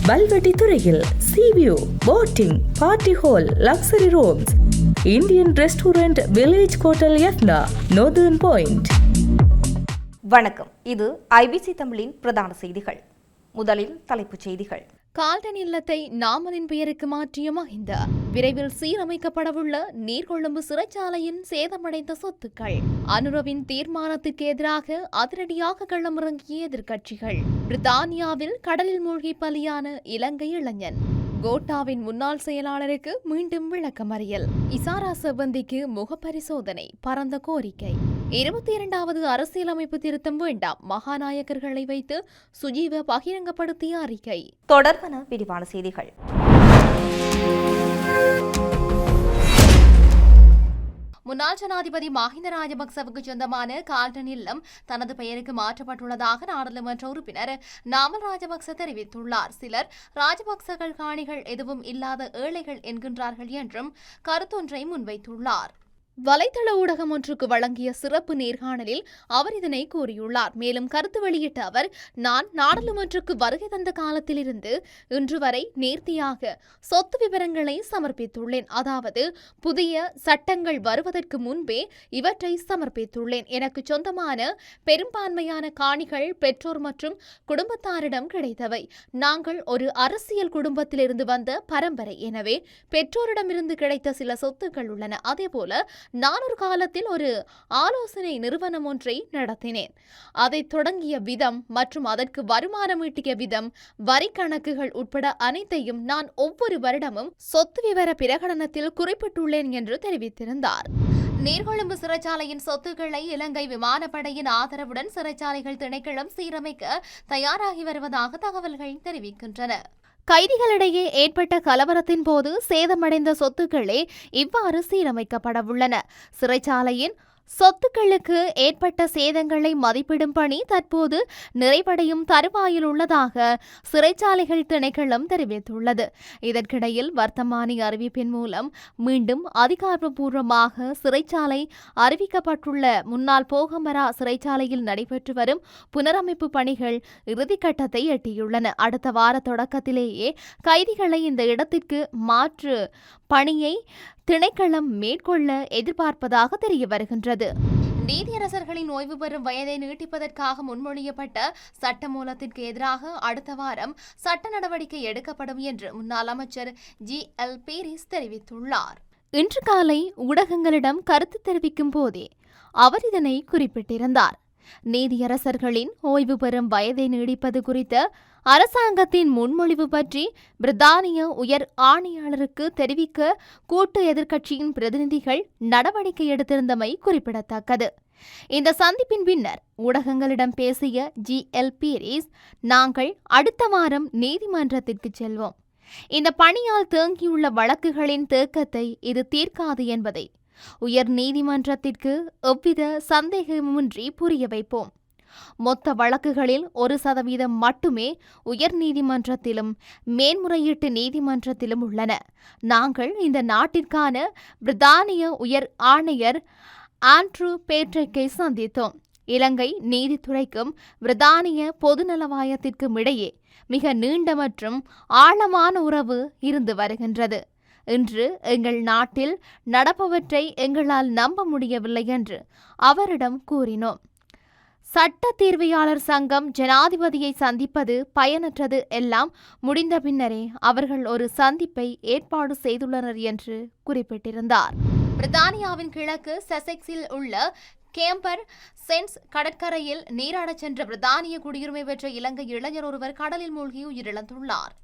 வல்வெட்டி துறையில் sea view, boating, party hall, luxury rooms, Indian restaurant, village hotel யத்னா, northern point. வணக்கம், இது ஐபிசி தமிழின் பிரதான செய்திகள். முதலில் தலைப்புச் செய்திகள். கால்டன் இல்லத்தை நாமலின் பெயருக்கு மாற்றிய மஹிந்த. விரைவில் சீரமைக்கப்படவுள்ள நீர்கொழும்பு சிறைச்சாலையின் சேதமடைந்த சொத்துக்கள். அனுரவின் தீர்மானத்துக்கு எதிராக அதிரடியாக களமிறங்கிய எதிர்க்கட்சிகள். பிரித்தானியாவில் கடலில் மூழ்கி பலியான இலங்கை இளைஞன். கோட்டாவின் முன்னாள் செயலாளருக்கு மீண்டும் விளக்கமறியல். இசாரா செவ்வந்திக்கு முகப்பரிசோதனை, பரந்த கோரிக்கை. 22வது அரசியலமைப்பு திருத்தம் வேண்டாம், மகாநாயகர்களை வைத்து சுஜீவ பகிரங்கப்படுத்திய அறிக்கை. தொடர்பான விரிவான செய்திகள். முன்னாள் ஜனாதிபதி மஹிந்த ராஜபக்சவுக்கு சொந்தமான கால்டன் இல்லம் தனது பெயருக்கு மாற்றப்பட்டுள்ளதாக நாடாளுமன்ற உறுப்பினர் நாமல் ராஜபக்ச தெரிவித்துள்ளார். சிலர் ராஜபக்சகள் காணிகள் எதுவும் இல்லாத ஏழைகள் என்கின்றார்கள் என்றும் கருத்தொன்றை முன்வைத்துள்ளார். வலைதள ஊடகம் ஒன்றுக்கு வழங்கிய சிறப்பு நேர்காணலில் அவர் இதனை கூறியுள்ளார். மேலும் கருத்து வெளியிட்ட அவர், நான் நாடாளுமன்றக்கு வருகை தந்த காலத்திலிருந்து இன்று வரை நேர்த்தியாக சொத்து விவரங்களை சமர்ப்பித்துள்ளேன். அதாவது புதிய சட்டங்கள் வருவதற்கு முன்பே இவற்றை சமர்ப்பித்துள்ளேன். எனக்கு சொந்தமான பெரும்பான்மையான காணிகள் பெற்றோர் மற்றும் குடும்பத்தாரிடம் கிடைத்தவை. நாங்கள் ஒரு அரசியல் குடும்பத்திலிருந்து வந்த பரம்பரை. எனவே பெற்றோரிடமிருந்து கிடைத்த சில சொத்துக்கள் உள்ளன. அதேபோல நான் ஒரு காலத்தில் ஒரு ஆலோசனை நிறுவனம் ஒன்றை நடத்தினேன். அதை தொடங்கிய விதம் மற்றும் அதற்கு வருமானம் ஈட்டிய விதம், வரி கணக்குகள் உட்பட அனைத்தையும் நான் ஒவ்வொரு வருடமும் சொத்து விவர பிரகடனத்தில் குறிப்பிட்டுள்ளேன் என்று தெரிவித்திருந்தார். நீர்கொழும்பு சிறைச்சாலையின் சொத்துக்களை இலங்கை விமானப்படையின் ஆதரவுடன் சிறைச்சாலைகள் திணைக்களம் சீரமைக்க தயாராகி வருவதாக தகவல்கள் தெரிவிக்கின்றன. கைதிகளிடையே ஏற்பட்ட கலவரத்தின் போது சேதமடைந்த சொத்துக்களே இவ்வாறு சீரமைக்கப்படவுள்ளன. சிறைச்சாலையின் சொத்துக்களுக்கு ஏற்பட்ட சேதங்களை மதிப்பிடும் பணி தற்போது நிறைவடையும் தருவாயில் உள்ளதாக சிறைச்சாலைகள் திணைக்களம் தெரிவித்துள்ளது. இதற்கிடையில் வர்த்தமானி அறிவிப்பின் மூலம் மீண்டும் அதிகாரப்பூர்வமாக சிறைச்சாலை அறிவிக்கப்பட்டுள்ள முன்னாள் போகமரா சிறைச்சாலையில் நடைபெற்று வரும் புனரமைப்பு பணிகள் இறுதிக்கட்டத்தை எட்டியுள்ளன. அடுத்த வார தொடக்கத்திலேயே கைதிகளை இந்த இடத்திற்கு மாற்று பணியை திணைக்களம் மேற்கொள்ள எதிர்பார்ப்பதாக தெரிய வருகின்றது. நீதியரசர்களின் ஓய்வு பெறும் வயதை நீட்டிப்பதற்காக முன்மொழியப்பட்ட சட்டமூலத்திற்கு எதிராக அடுத்த வாரம் சட்ட நடவடிக்கை எடுக்கப்படும் என்று முன்னாள் அமைச்சர் GL பீரிஸ் தெரிவித்துள்ளார். இன்று காலை ஊடகங்களிடம் கருத்து தெரிவிக்கும் போதே அவர் இதனை குறிப்பிட்டிருந்தார். நீதியரசர்களின் ஓய்வு பெறும் வயதை நீடிப்பது குறித்த அரசாங்கத்தின் முன்மொழிவு பற்றி பிரித்தானிய உயர் ஆணையாளருக்கு தெரிவிக்க கூட்டு எதிர்க்கட்சியின் பிரதிநிதிகள் நடவடிக்கை எடுத்திருந்தமை குறிப்பிடத்தக்கது. இந்த சந்திப்பின் பின்னர் ஊடகங்களிடம் பேசிய GL பீரிஸ், நாங்கள் அடுத்த வாரம் நீதிமன்றத்திற்கு செல்வோம். இந்த பணியால் தேங்கியுள்ள வழக்குகளின் தேக்கத்தை இது தீர்க்காது என்பதை உயர் நீதிமன்றத்திற்கு எவ்வித சந்தேகமின்றி புரிய வைப்போம். மொத்த வழக்குகளில் 1% மட்டுமே உயர் நீதிமன்றத்திலும் மேன்முறையீட்டு நீதிமன்றத்திலும் உள்ளன. நாங்கள் இந்த நாட்டிற்கான பிரித்தானிய உயர் ஆணையர் ஆண்ட்ரூ பேட்ரிக்கை சந்தித்தோம். இலங்கை நீதித்துறைக்கும் பிரித்தானிய பொதுநலவாயத்திற்கும் இடையே மிக நீண்ட மற்றும் ஆழமான உறவு இருந்து வருகின்றது. இன்று எங்கள் நாட்டில் நடப்பவற்றை எங்களால் நம்ப முடியவில்லை என்று அவரிடம் கூறினோம். சட்ட தீர்வையாளர் சங்கம் ஜனாதிபதியை சந்திப்பது பயனற்றது, எல்லாம் முடிந்த பின்னரே அவர்கள் ஒரு சந்திப்பை ஏற்பாடு செய்துள்ளனர் என்று குறிப்பிட்டிருந்தார். பிரித்தானியாவின் கிழக்கு சசெக்ஸில் உள்ள கேம்பர் சென்ஸ் கடற்கரையில் நீராடச் சென்ற பிரித்தானிய குடியுரிமை பெற்ற இலங்கை இளைஞர் ஒருவர் கடலில் மூழ்கி உயிரிழந்துள்ளார்.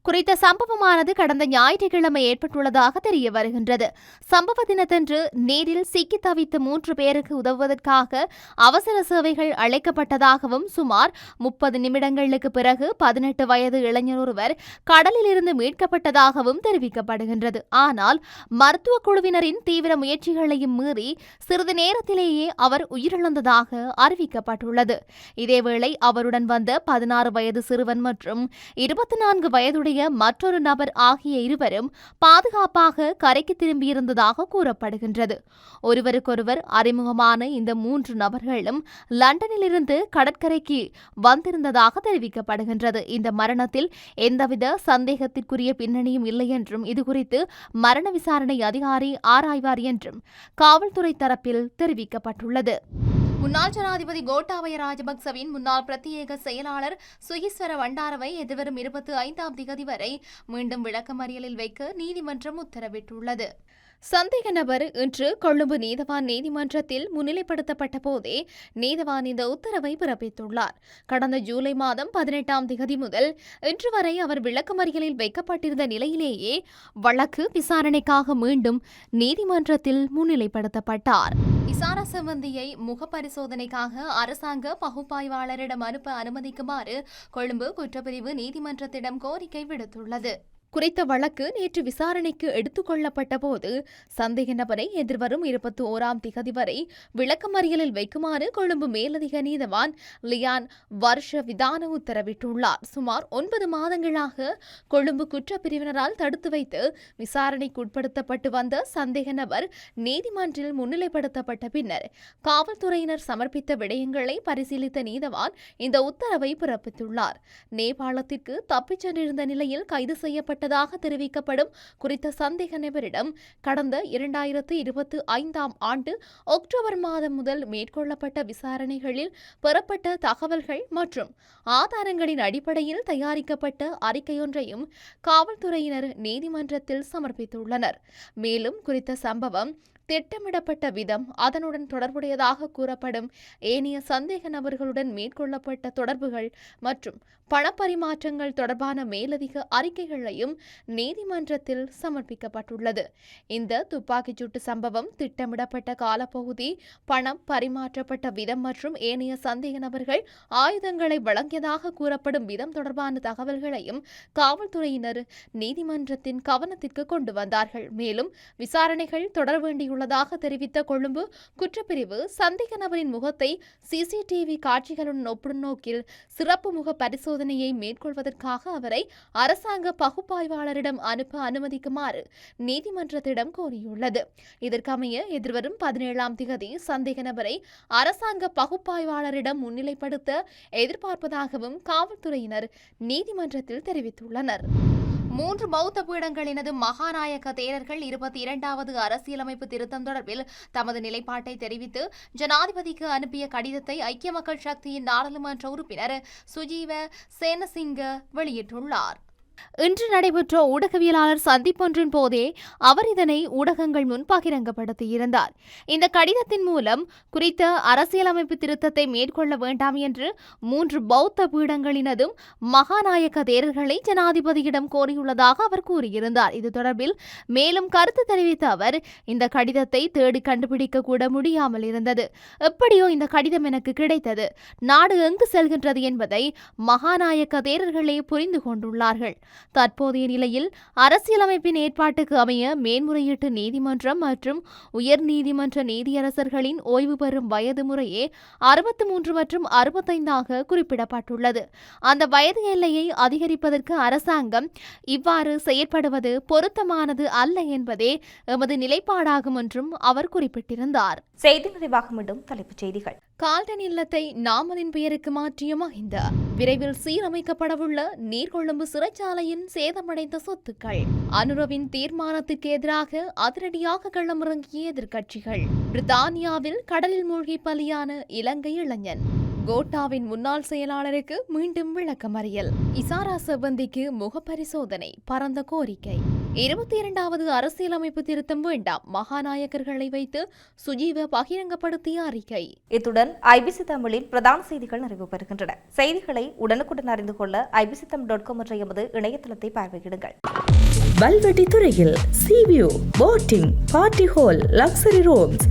குறித்த சம்பவமானது கடந்த ஞாயிற்றுக்கிழமை ஏற்பட்டுள்ளதாக தெரிய வருகின்றது. சம்பவ தினத்தன்று நீரில் சிக்கி தவித்த 3 பேருக்கு உதவுவதற்காக அவசர சேவைகள் அழைக்கப்பட்டதாகவும் சுமார் 30 நிமிடங்களுக்கு பிறகு 18 வயது இளைஞர் ஒருவர் கடலில் இருந்து மீட்கப்பட்டதாகவும் தெரிவிக்கப்படுகின்றது. ஆனால் மருத்துவ குழுவினரின் தீவிர முயற்சிகளையும் மீறி சிறிது நேரத்திலேயே அவர் உயிரிழந்ததாக அறிவிக்கப்பட்டுள்ளது. இதேவேளை அவருடன் வந்த 16 வயது சிறுவன் மற்றும் 24 வயது வயதுடைய மற்றொரு நபர் ஆகிய இருவரும் பாதுகாப்பாக கரைக்கு திரும்பியிருந்ததாக கூறப்படுகின்றது. ஒருவருக்கொருவர் அறிமுகமான இந்த 3 நபர்களும் லண்டனிலிருந்து கடற்கரைக்கு வந்திருந்ததாக தெரிவிக்கப்படுகின்றது. இந்த மரணத்தில் எந்தவித சந்தேகத்திற்குரிய பின்னணியும் இல்லை என்றும் இதுகுறித்து மரண விசாரணை அதிகாரி ஆராய்வார் என்றும் காவல்துறை தரப்பில் தெரிவிக்கப்பட்டுள்ளது. முன்னாள் ஜனாதிபதி கோட்டாபய ராஜபக்சவின் முன்னாள் பிரத்யேக செயலாளர் சுகீஸ்வர வண்டாரவை எதிர்வரும் 25ஆம் திகதி வரை மீண்டும் விளக்கமறியலில் வைக்க நீதிமன்றம் உத்தரவிட்டுள்ளது. சந்தேக நபர் இன்று கொழும்பு நீதவான் நீதிமன்றத்தில் முன்னிலைப்படுத்தப்பட்ட போதே நீதவான் இந்த உத்தரவை பிறப்பித்துள்ளார். கடந்த ஜூலை மாதம் 18ஆம் திகதி முதல் இன்று வரை அவர் விளக்கமறியலில் வைக்கப்பட்டிருந்த நிலையிலேயே வழக்கு விசாரணைக்காக மீண்டும் நீதிமன்றத்தில் முன்னிலைப்படுத்தப்பட்டார். விசாரணை சம்பந்தியை முகப்பரிசோதனைக்காக அரசாங்க பகுப்பாய்வாளரிடம் அனுப்ப அனுமதிக்குமாறு கொழும்பு குற்றப்பிரிவு நீதிமன்றத்திடம் கோரிக்கை விடுத்துள்ளது. குறித்த வழக்கு நேற்று விசாரணைக்கு எடுத்துக் கொள்ளப்பட்ட போது சந்தேக நபரை எதிர்வரும் 21ஆம் திகதி வரை விளக்கமறியலில் வைக்குமாறு கொழும்பு மேலதிக நீதவான் லியான் வருஷ விதான உத்தரவிட்டுள்ளார். சுமார் 9 மாதங்களாக கொழும்பு குற்றப்பிரிவினரால் தடுத்து வைத்து விசாரணைக்கு உட்படுத்தப்பட்டு வந்த சந்தேக நபர் நீதிமன்றில் முன்னிலைப்படுத்தப்பட்ட பின்னர் காவல்துறையினர் சமர்ப்பித்த விடயங்களை பரிசீலித்த நீதவான் இந்த உத்தரவை பிறப்பித்துள்ளார். நேபாளத்திற்கு தப்பிச் சென்றிருந்த நிலையில் கைது செய்யப்பட்ட தெரிவிக்கப்படும் குறித்த சந்தேக நபரிடம் கடந்த 2025ஆம் ஆண்டு அக்டோபர் மாதம் முதல் மேற்கொள்ளப்பட்ட விசாரணைகளில் பெறப்பட்ட தகவல்கள் மற்றும் ஆதாரங்களின் அடிப்படையில் தயாரிக்கப்பட்ட அறிக்கையொன்றையும் காவல்துறையினர் நீதிமன்றத்தில் சமர்ப்பித்துள்ளனர். மேலும் குறித்த சம்பவம் திட்டமிடப்பட்ட விதம், அதனுடன் தொடர்புடையதாக கூறப்படும் ஏனைய சந்தேக நபர்களுடன் மேற்கொள்ளப்பட்ட தொடர்புகள் மற்றும் பணப்பரிமாற்றங்கள் தொடர்பான மேலதிக அறிக்கைகளையும் நீதிமன்றத்தில் சமர்ப்பிக்கப்பட்டுள்ளது. இந்த துப்பாக்கிச்சூட்டு சம்பவம் திட்டமிடப்பட்ட காலப்பகுதி, பணம் பரிமாற்றப்பட்ட விதம் மற்றும் ஏனைய சந்தேக நபர்கள் ஆயுதங்களை வழங்கியதாக கூறப்படும் விதம் தொடர்பான தகவல்களையும் காவல்துறையினர் நீதிமன்றத்தின் கவனத்திற்கு கொண்டு வந்தார்கள். மேலும் விசாரணைகள் தொடர வேண்டியுள்ளதாக தெரிவித்த கொழும்பு குற்றப்பிரிவு சந்தேக நபரின் முகத்தை சிசிடிவி காட்சிகளுடன் ஒப்பிடும் நோக்கில் சிறப்பு முக பரிசோதனையை மேற்கொள்வதற்காக அவரை அரசாங்க பகுப்பாய்வாளரிடம் அனுப்ப அனுமதிக்குமாறு நீதிமன்றத்திடம் கோரியுள்ளது. இதற்கமைய எதிர்வரும் 17ஆம் திகதி சந்தேக நபரை அரசாங்க பகுப்பாய்வாளரிடம் முன்னிலைப்படுத்த எதிர்பார்ப்பதாகவும் காவல்துறையினர் நீதிமன்றத்தில் தெரிவித்துள்ளனர். 3 பௌத்த பீடங்களினது மகாநாயக்க தேரர்கள் 22வது அரசியலமைப்பு திருத்தம் தொடர்பில் தமது நிலைப்பாட்டை தெரிவித்து ஜனாதிபதிக்கு அனுப்பிய கடிதத்தை ஐக்கிய மக்கள் சக்தியின் நாடாளுமன்ற உறுப்பினர் சுஜீவ சேனசிங்க வெளியிட்டுள்ளார். இன்று நடைபெற்ற ஊடகவியலாளர் சந்திப்பொன்றின் போதே அவர் இதனை ஊடகங்கள் முன் பகிரங்கப்படுத்தியிருந்தார். இந்த கடிதத்தின் மூலம் குறித்த அரசியலமைப்பு திருத்தத்தை மேற்கொள்ள வேண்டாம் என்று 3 பௌத்த பீடங்களினதும் மகாநாயக்க தேரர்களை ஜனாதிபதியிடம் கோரியுள்ளதாக அவர் கூறியிருந்தார். இது தொடர்பில் மேலும் கருத்து தெரிவித்த அவர், இந்த கடிதத்தை தேடி கண்டுபிடிக்க கூட முடியாமல் இருந்தது. எப்படியோ இந்த கடிதம் எனக்கு கிடைத்தது. நாடு எங்கு செல்கின்றது என்பதை மகாநாயக்க தேரர்களே புரிந்து கொண்டுள்ளார்கள். தற்போதைய நிலையில் அரசியலமைப்பின் ஏற்பாட்டுக்கு அமைய மேன்முறையீட்டு நீதிமன்றம் மற்றும் உயர் நீதிமன்ற நீதியரசர்களின் ஓய்வு பெறும் வயது முறையே 63 மற்றும் 65 குறிப்பிடப்பட்டுள்ளது. அந்த வயது எல்லையை அதிகரிப்பதற்கு அரசாங்கம் இவ்வாறு செயற்படுவது பொருத்தமானது அல்ல என்பதே எமது நிலைப்பாடாகும் என்றும் அவர் குறிப்பிட்டிருந்தார். செய்தி நிறைவாக மீண்டும் தலைப்புச் செய்திகள். கால்டன் இல்லத்தை நாமலின் பெயருக்கு மாற்றிய மஹிந்த. விரைவில் சீரமைக்கப்படவுள்ள நீர்கொழும்பு சிறைச்சாலையின் சேதமடைந்த சொத்துக்கள். அனுரவின் தீர்மானத்துக்கு எதிராக அதிரடியாக களமிறங்கிய எதிர்க்கட்சிகள். பிரித்தானியாவில் கடலில் மூழ்கி பலியான இலங்கை இளைஞன். கோட்டாவின் முன்னாள் செயலாளருக்கு மீண்டும் விளக்கமறியல். இசாரா செவ்வந்திக்கு முகப்பரிசோதனை, பரந்த கோரிக்கை. 22வது அரசியலமைப்பு திருத்தம் வேண்டாம், மகாநாயகர்களை வைத்து சுஜீவ பகிரங்கப்படுத்திய அறிக்கை. இத்துடன் ஐபிசி தமிழின் பிரதான செய்திகள் நிறைவு பெறுகின்றன. செய்திகளை உடனுக்குடன் அறிந்து கொள்ள ibctam.com என்ற எமது இணையதளத்தை பார்வையிடுங்கள். வல்வெட்டி துறையில் sea view, boating, party hall, luxury rooms,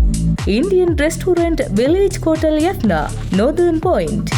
Indian restaurant, village hotel Jaffna, northern point.